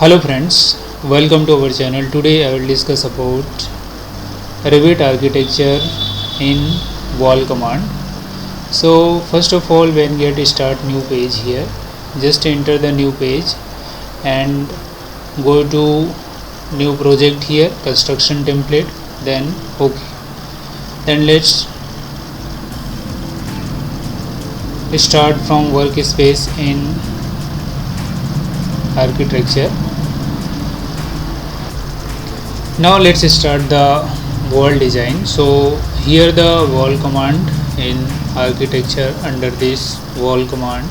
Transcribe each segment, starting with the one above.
Hello friends, welcome to our channel. Today I will discuss about Revit architecture in wall command. So first of all, when get start new page here, just enter the new page and go to new project here, construction template, then OK. Then let's start from workspace in architecture. Now let's start the wall design. So here the wall command in architecture, under this wall command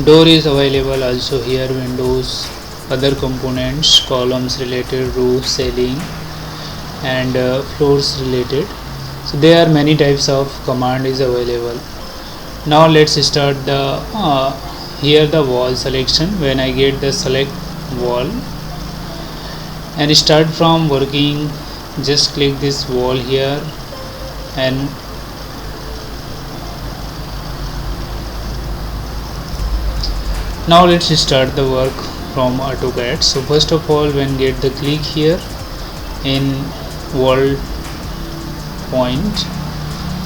door is available, also here windows, other components, columns related, roof, ceiling and floors related. So there are many types of command is available. Now let's start the here the wall selection. When I get the select wall and start from working, just click this wall here and now let's start the work from AutoCAD. So first of all, when get the click here in wall point,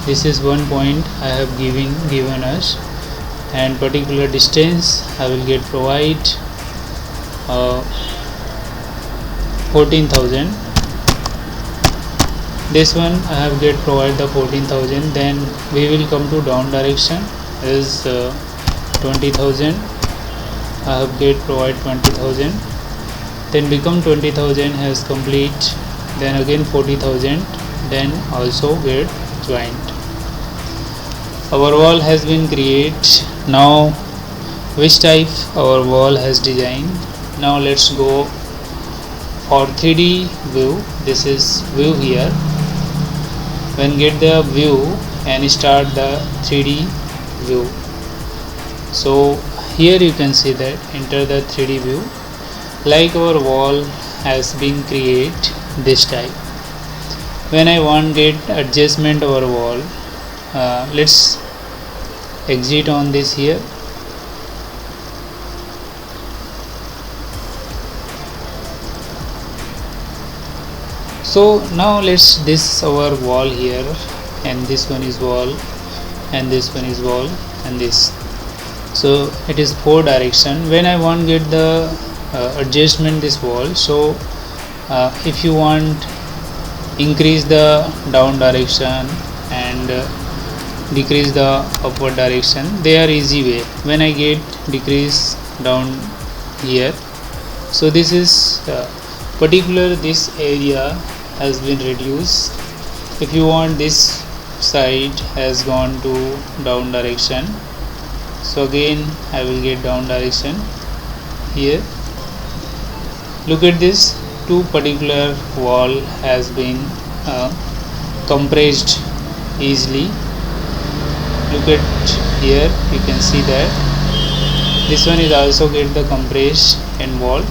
this is one point I have given us, and particular distance I will get provide 14,000. This one I have get provide the 14,000. Then we will come to down direction is 20,000. I have get provide 20,000. Then become 20,000 has complete. Then again 40,000. Then also get joint. Our wall has been created. Now which type our wall has designed. Now let's go for 3D view. This is view here. When get the view and start the 3D view. So here you can see that enter the 3D view. Like our wall has been created this type. When I want get adjustment our wall, let's exit on this here. So now let's this our wall here, and this one is wall, and this one is wall, and this. So it is 4 direction. When I want get the adjustment this wall, so if you want increase the down direction and decrease the upward direction, they are easy way. When I get decrease down here, so this is particular this area has been reduced. If you want this side has gone to down direction, so again I will get down direction here. Look at this, two particular wall has been compressed easily. Look at here, you can see that this one is also get the compressed in wall.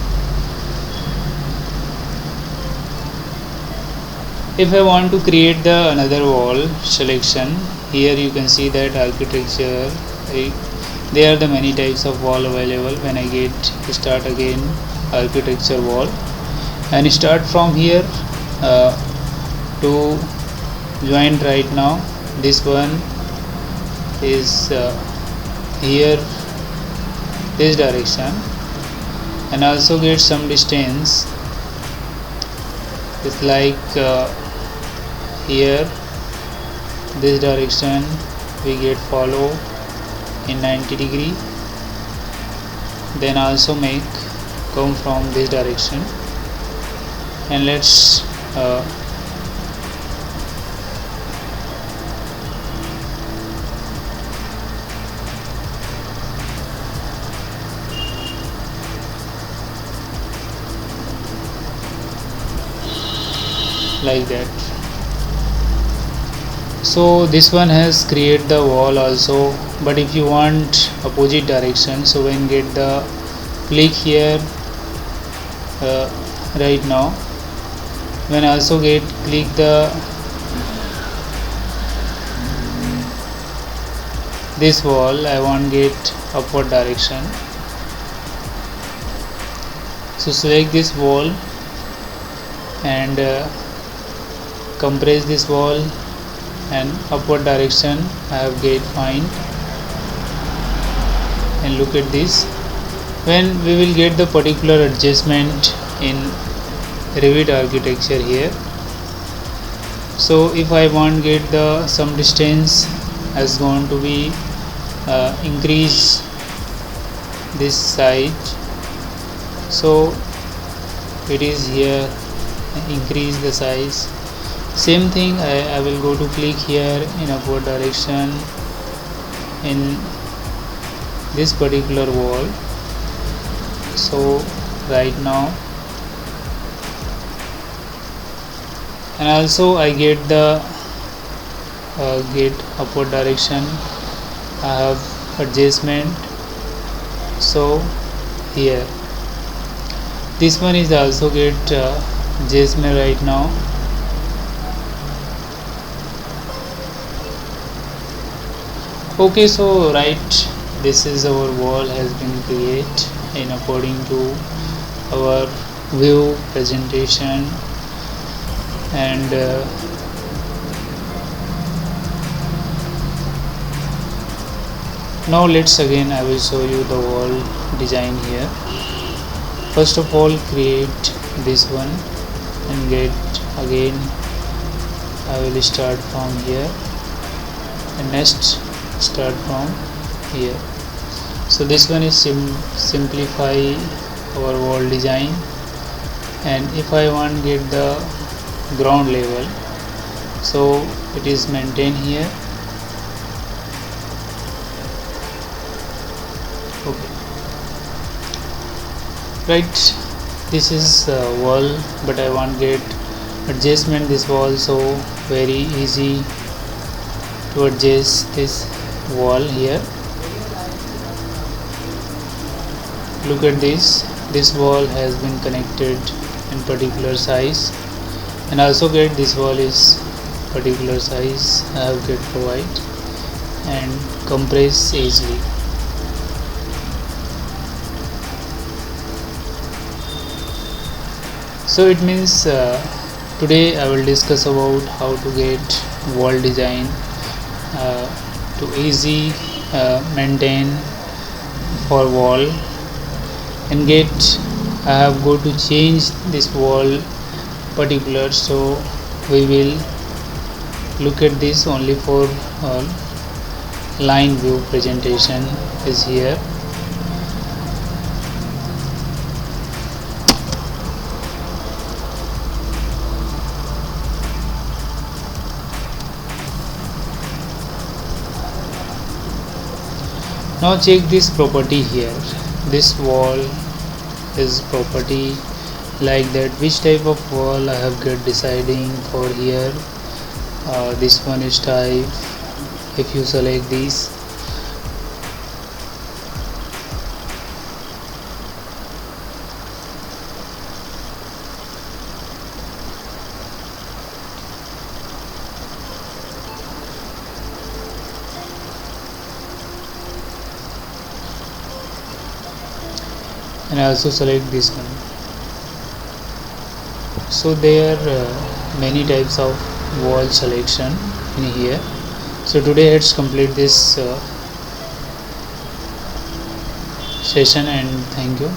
If I want to create the another wall selection, here you can see that architecture, there are the many types of wall available. When I get start again architecture wall and start from here to joint right now, this one is here this direction, and also get some distance. It's like here this direction we get follow in 90 degree, then also make come from this direction, and let's like that. So this one has create the wall also, but if you want opposite direction, so when get the click here right now, when also get click the this wall, I want get upward direction. So select this wall and compress this wall, and upward direction I have get fine. And look at this, when we will get the particular adjustment in Revit architecture here. So if I want get the some distance as going to be increase this size, so it is here, increase the size. Same thing, I will go to click here in upward direction in this particular wall. So right now, and also I get the get upward direction, I have adjustment. So here this one is also get adjustment right now. Okay, so right, this is our wall has been created in according to our view presentation. And now let's again I will show you the wall design here. First of all, create this one and get again I will start from here, and next start from here. So this one is simplify our wall design. And if I want get the ground level, so it is maintained here. Okay, right, this is wall, but I want get adjustment this wall, so very easy to adjust this wall here. Look at this wall has been connected in particular size, and also get this wall is particular size I have get provide and compress easily. So it means today I will discuss about how to get wall design to easy maintain for wall, and get I have go to change this wall particular. So we will look at this only for line view presentation is here. Now check this property here. This wall is property like that, which type of wall I have get deciding for here. This one is type. If you select this, and I also select this one. So there are many types of wall selection in here. So today let's complete this session, and thank you.